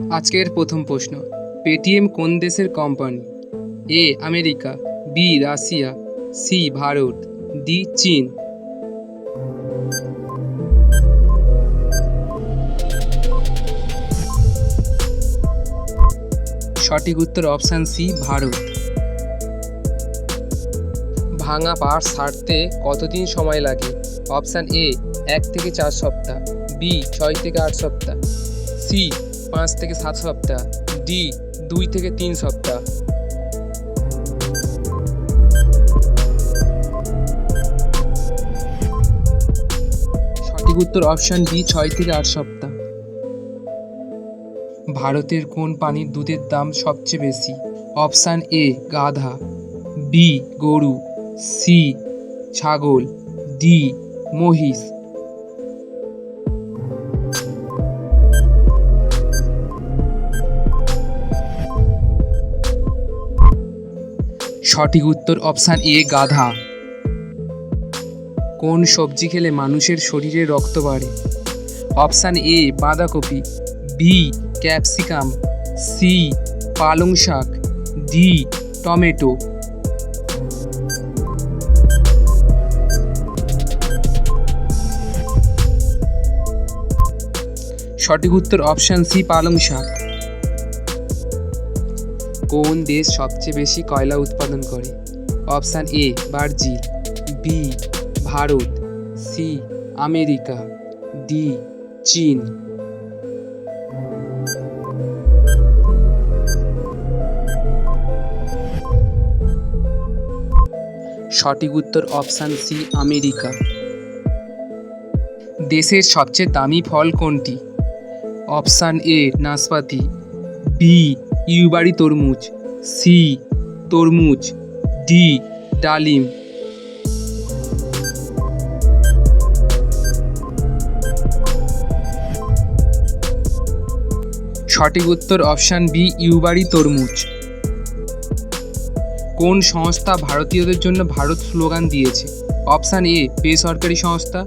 আজকের প্রথম প্রশ্ন, পেটিএম কোন দেশের company? A America, B Russia, C Bharat, D চীন। সঠিক উত্তর অপশান সি ভারত। ভাঙা পার্স সারতে কতদিন সময় লাগে? অপশান এ 1 থেকে 4 সপ্তাহ, বি 6 থেকে 8 সপ্তাহ, সি 5 থেকে 7 সপ্তাহ, ডি 2 থেকে 3 সপ্তাহ। সঠিক উত্তর অপশান বি 6 থেকে 8 সপ্তাহ। ভারতের কোন প্রাণীর দুধের দাম সবচেয়ে বেশি? অপশান এ গাধা, বি গরু, সি ছাগল, ডি মহিষ। সঠিক উত্তর অপশান এ গাধা। কোন সবজি খেলে মানুষের শরীরে রক্ত বাড়ে? অপশান এ বাঁধাকপি, বি ক্যাপসিকাম, সি পালং শাক, ডি টমেটো। সঠিক উত্তর অপশান সি পালং শাক। কোন দেশ সবচেয়ে বেশি কয়লা উৎপাদন করে? Option A Brazil, B Bharat, C America, D চীন। সঠিক উত্তর অপশান সি আমেরিকা। দেশের সবচেয়ে দামি ফল কোনটি? অপশান এ নাশপাতি, বি ইউবারি তরমুজ, সি তরমুজ, ডি ডালিম। সঠিক উত্তর অপশান বি ইউবারি তরমুজ। কোন সংস্থা ভারতীয়দের জন্য ভারত স্লোগান দিয়েছে? অপশান এ বেসরকারি সংস্থা,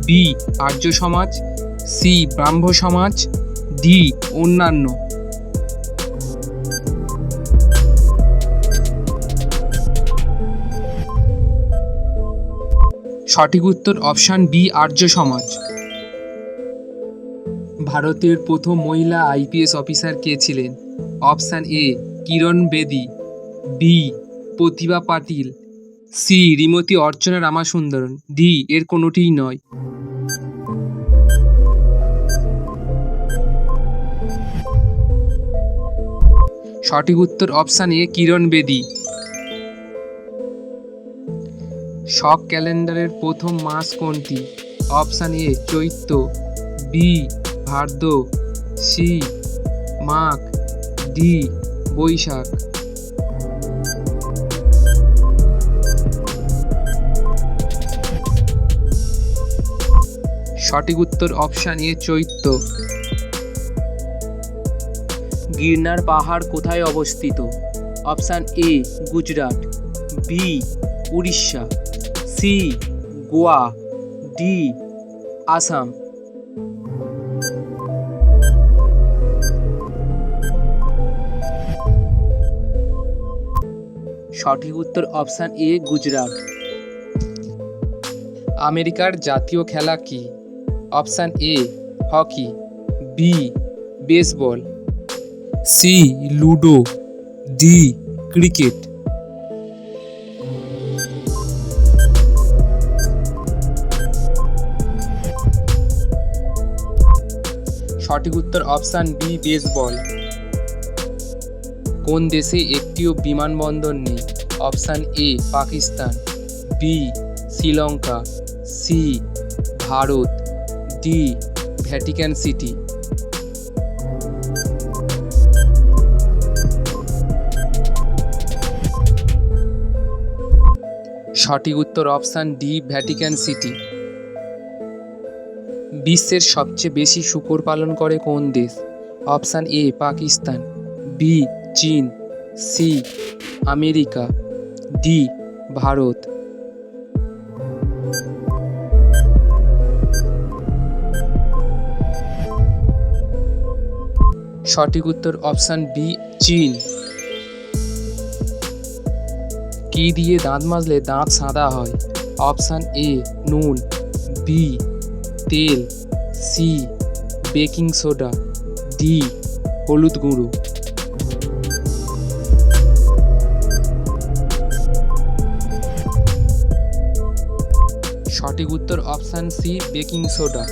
বি আর্য সমাজ, সি ব্রাহ্ম সমাজ, ডি অন্যান্য। সঠিক উত্তর অপশান বি আর্য সমাজ। ভারতের প্রথম মহিলা আইপিএস অফিসার কে ছিলেন? অপশান এ কিরণ বেদি, বি প্রতিভা পাটিল, সি শ্রীমতী অর্চনা রামাসুন্দরন, ডি এর কোনোটিই নয়। সঠিক উত্তর অপশান এ কিরণ বেদি। শক ক্যালেন্ডারের প্রথম মাস কোনটি? Option A Chaitra, B Bhadra, C Magh, D Baishakh. সঠিক উত্তর অপশান এ চৈত্র। গিরনার পাহাড় কোথায় অবস্থিত? Option A Gujarat, B Orissa, C Goa, D Assam. সঠিক উত্তর অপশান এ গুজরাট। আমেরিকার জাতীয় খেলা কি? Option A hockey, B baseball, C ludo, D cricket. সঠিক উত্তর অপশান বি বেসবল। কোন দেশে একটিও বিমানবন্দর নেই? Option A Pakistan, B Sri Lanka, C Bharat, D Vatican city. সঠিক উত্তর অপশান ডি ভ্যাটিকান সিটি। বিশ্বের সবচেয়ে বেশি শূকর পালন করে কোন দেশ? অপশান এ পাকিস্তান, বি চীন, সি আমেরিকা, ডি ভারত। সঠিক উত্তর অপশান বি চীন। কি দিয়ে দাঁত মাজলে দাঁত সাদা হয়? অপশান এ নুন, বি তেল, সি বেকিং সোডা, ডি হলুদ গুঁড়ো। সঠিক উত্তর অপশান সি বেকিং সোডা।